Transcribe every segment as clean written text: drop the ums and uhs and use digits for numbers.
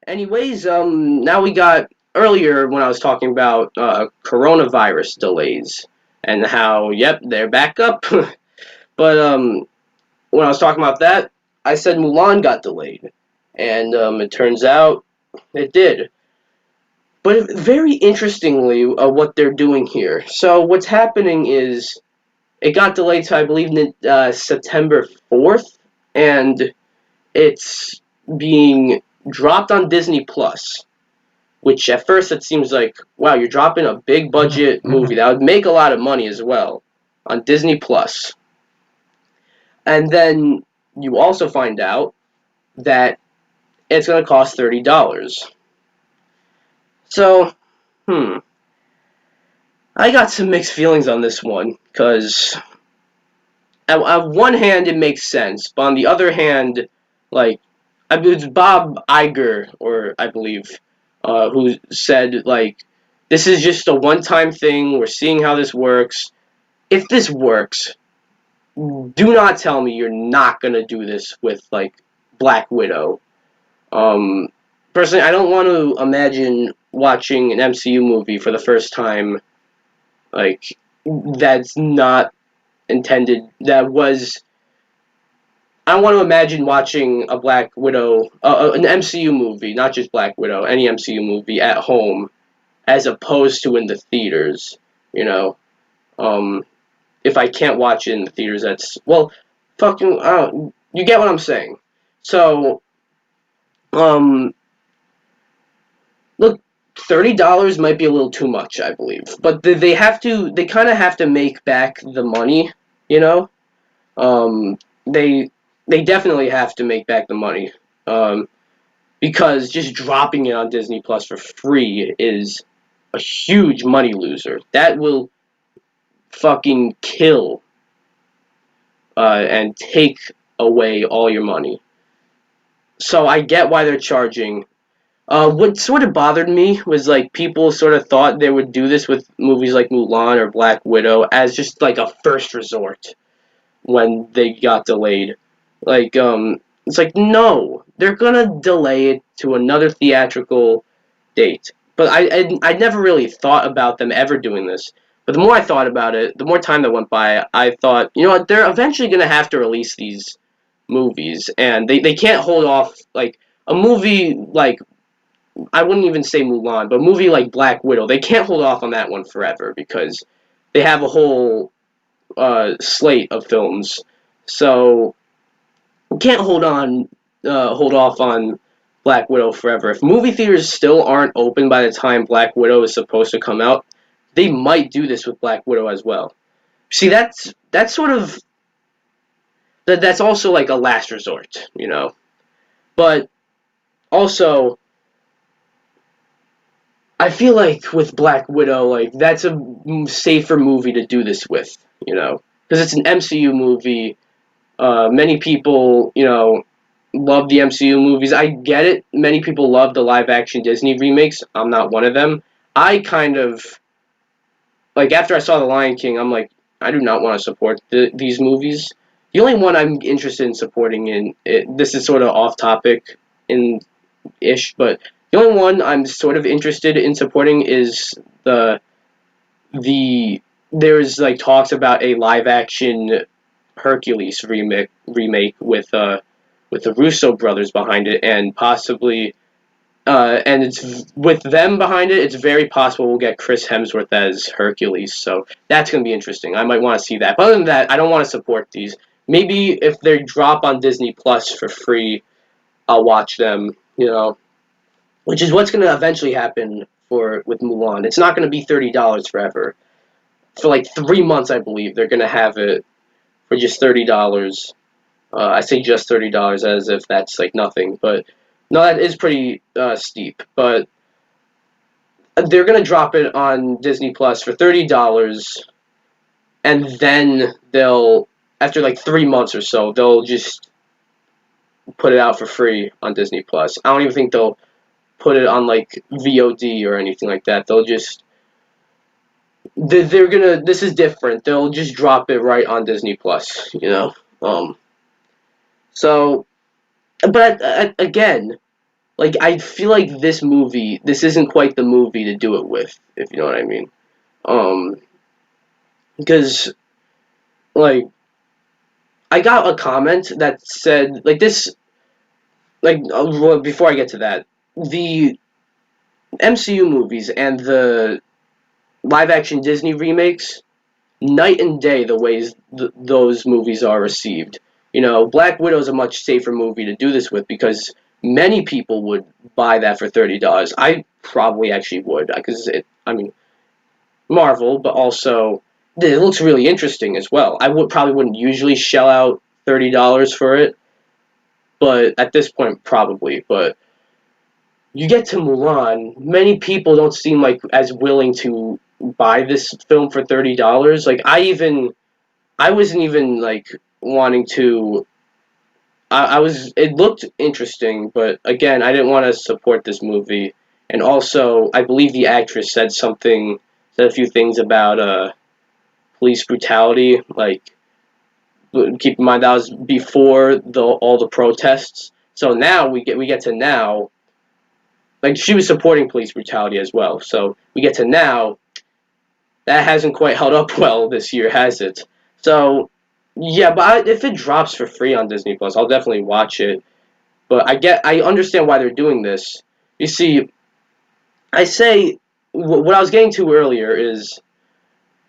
Anyways, now we got earlier when I was talking about coronavirus delays and how, yep, they're back up. But when I was talking about that, I said Mulan got delayed, and it turns out it did. But very interestingly, what they're doing here. So what's happening is it got delayed to I believe September 4th, and it's being dropped on Disney Plus. Which at first it seems like, wow, you're dropping a big budget movie that would make a lot of money as well on Disney Plus. And then you also find out that it's going to cost $30. So, I got some mixed feelings on this one because on one hand it makes sense, but on the other hand, like it was Bob Iger, or I believe, who said like this is just a one-time thing. We're seeing how this works. If this works, do not tell me you're not gonna do this with like Black Widow. Um, Personally, I don't want to imagine watching an MCU movie for the first time. Like that's not intended. That was. I don't want to imagine watching a Black Widow, an MCU movie, not just Black Widow, any MCU movie at home, as opposed to in the theaters. You know, um, if I can't watch it in the theaters, that's well, fucking. You get what I'm saying. So, um, look, $30 might be a little too much, I believe, but they have to. They kind of have to make back the money. You know, um, they they definitely have to make back the money. Because just dropping it on Disney Plus for free is a huge money loser. That will fucking kill and take away all your money. So I get why they're charging. What sort of bothered me was like people sort of thought they would do this with movies like Mulan or Black Widow as just like a first resort when they got delayed. Like it's like no, they're gonna delay it to another theatrical date. But I never really thought about them ever doing this. But the more I thought about it, the more time that went by, I thought, you know what, they're eventually going to have to release these movies. And they can't hold off, like, a movie like, I wouldn't even say Mulan, but a movie like Black Widow, they can't hold off on that one forever because they have a whole slate of films. So, can't hold off on Black Widow forever. If movie theaters still aren't open by the time Black Widow is supposed to come out, they might do this with Black Widow as well. See, that's sort of that's also like a last resort, you know. But also, I feel like with Black Widow, like that's a safer movie to do this with, you know, because it's an MCU movie. Many people, you know, love the MCU movies. I get it. Many people love the live action Disney remakes. I'm not one of them. I kind of like after I saw The Lion King, I'm like, I do not want to support these movies. The only one I'm interested in supporting this is sort of off topic in ish, but the only one I'm sort of interested in supporting is the there's like talks about a live action Hercules remake with the Russo brothers behind it, and possibly and it's with them behind it. It's very possible we'll get Chris Hemsworth as Hercules, so that's gonna be interesting. I might want to see that. But other than that, I don't want to support these. Maybe if they drop on Disney Plus for free, I'll watch them. You know, which is what's gonna eventually happen for with Mulan. It's not gonna be $30 forever. For like 3 months, I believe they're gonna have it for just $30. I say just $30 as if that's like nothing, but no, that is pretty steep. But they're gonna drop it on Disney Plus for $30, and then they'll after like 3 months or so they'll just put it out for free on Disney Plus. I don't even think they'll put it on like VOD or anything like that. They'll just they're gonna this is different. They'll just drop it right on Disney Plus. You know. So, but again, like I feel like this isn't quite the movie to do it with, if you know what I mean. Um, because like I got a comment that said like this, like well, before I get to that, the MCU movies and the live action Disney remakes, night and day the ways those movies are received. You know, Black Widow is a much safer movie to do this with because many people would buy that for $30. I probably actually would because I mean, Marvel, but also it looks really interesting as well. I would probably wouldn't usually shell out $30 for it, but at this point probably. But you get to Mulan, many people don't seem like as willing to buy this film for $30. Like I wasn't even like wanting to. I was. It looked interesting, but again, I didn't want to support this movie. And also, I believe the actress said a few things about police brutality. Like, keep in mind that was before all the protests. So now we get to now. Like she was supporting police brutality as well. So we get to now. That hasn't quite held up well this year, has it? So yeah, but if it drops for free on Disney Plus, I'll definitely watch it. But I understand why they're doing this. You see, I say what I was getting to earlier is,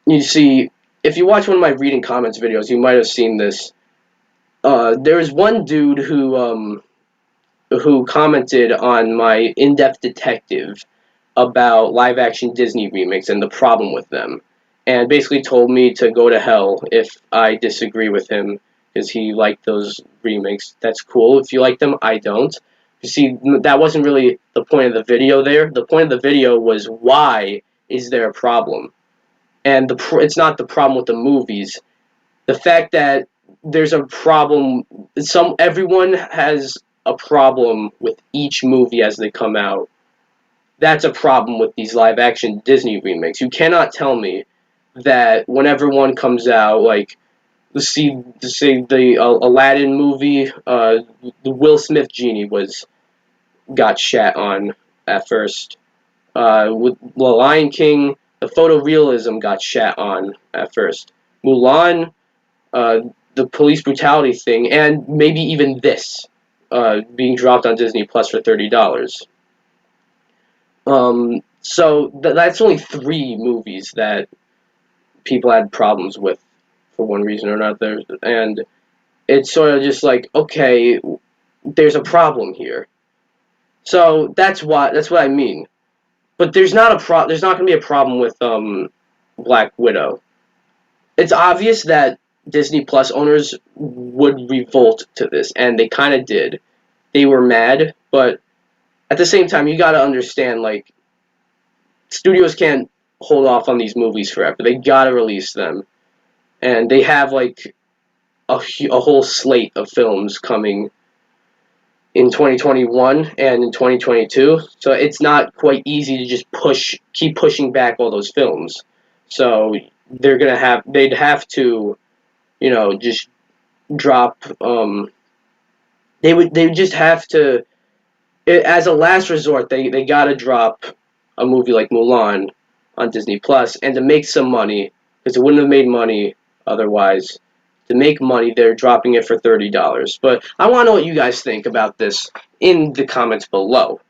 you see, if you watch one of my reading comments videos, you might have seen this. There's one dude who commented on my in-depth detective about live action Disney remakes and the problem with them, and basically told me to go to hell if I disagree with him because he liked those remakes. That's cool if you like them. I don't. You see, that wasn't really the point of the video there. The point of the video was why is there a problem? And it's not the problem with the movies. The fact that there's a problem, everyone has a problem with each movie as they come out. That's a problem with these live action Disney remakes. You cannot tell me that whenever one comes out, like see the Aladdin movie, the Will Smith genie got shat on at first. With The Lion King, the photorealism got shat on at first. Mulan, uh, the police brutality thing, and maybe even this being dropped on Disney Plus for $30. So that's only three movies that people had problems with for one reason or another, and it's sort of just like, okay, there's a problem here. So that's what I mean. But there's not there's not going to be a problem with Black Widow. It's obvious that Disney Plus owners would revolt to this, and they kind of did. They were mad, but at the same time, you got to understand, like, studios can't hold off on these movies forever. They got to release them, and they have like a whole slate of films coming in 2021 and in 2022. So it's not quite easy to just keep pushing back all those films. So they'd have to, just drop. They would just have to, as a last resort. They gotta drop a movie like Mulan on Disney Plus, and to make some money, because it wouldn't have made money otherwise. To make money, they're dropping it for $30. But I want to know what you guys think about this in the comments below.